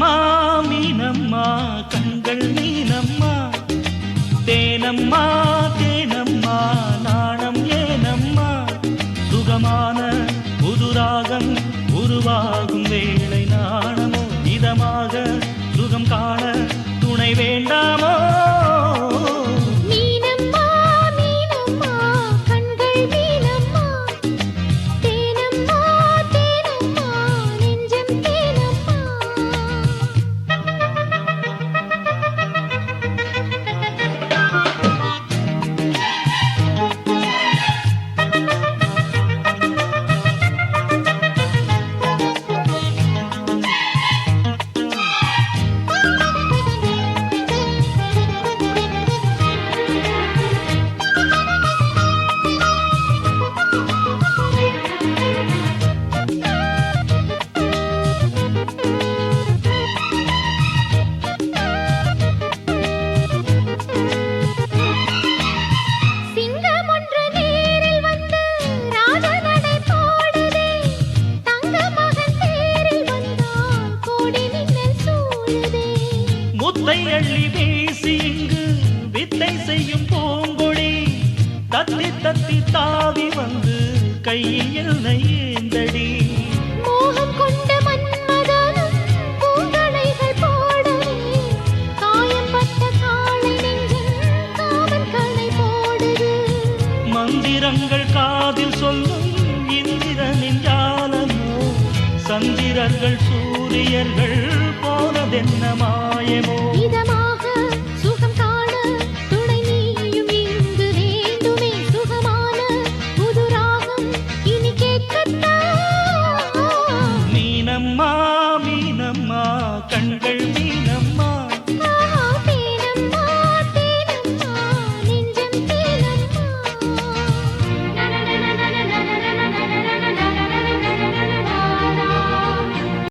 மீனம்மா மீனம்மா கண்கள் மீனம்மா தேனம்மா தேனம்மா நாணம் ஏனம்மா சுகமான புதுராகம் உருவாகும் வேளை நாணமோ இதமாக சுகம் காண துணை வேண்டாமோ முத்தை அள்ளி வீசி இங்கு வித்தை செய்யும் பூங்கொடி தத்தி தத்தி தாவி வந்து கையில் என்னை ஏந்தடி மோகம் கொண்ட மன்மதனும் பூங்களைகள் போடவே காயம்பட்ட காளை நெஞ்சில் காமன் களை போடுது மந்திரங்கள் காதில் சொல்லும் இந்திரனின் ஜாலமோ சந்திரர்கள் சூரியர்கள் போனதென்ன மாயமோ இதமா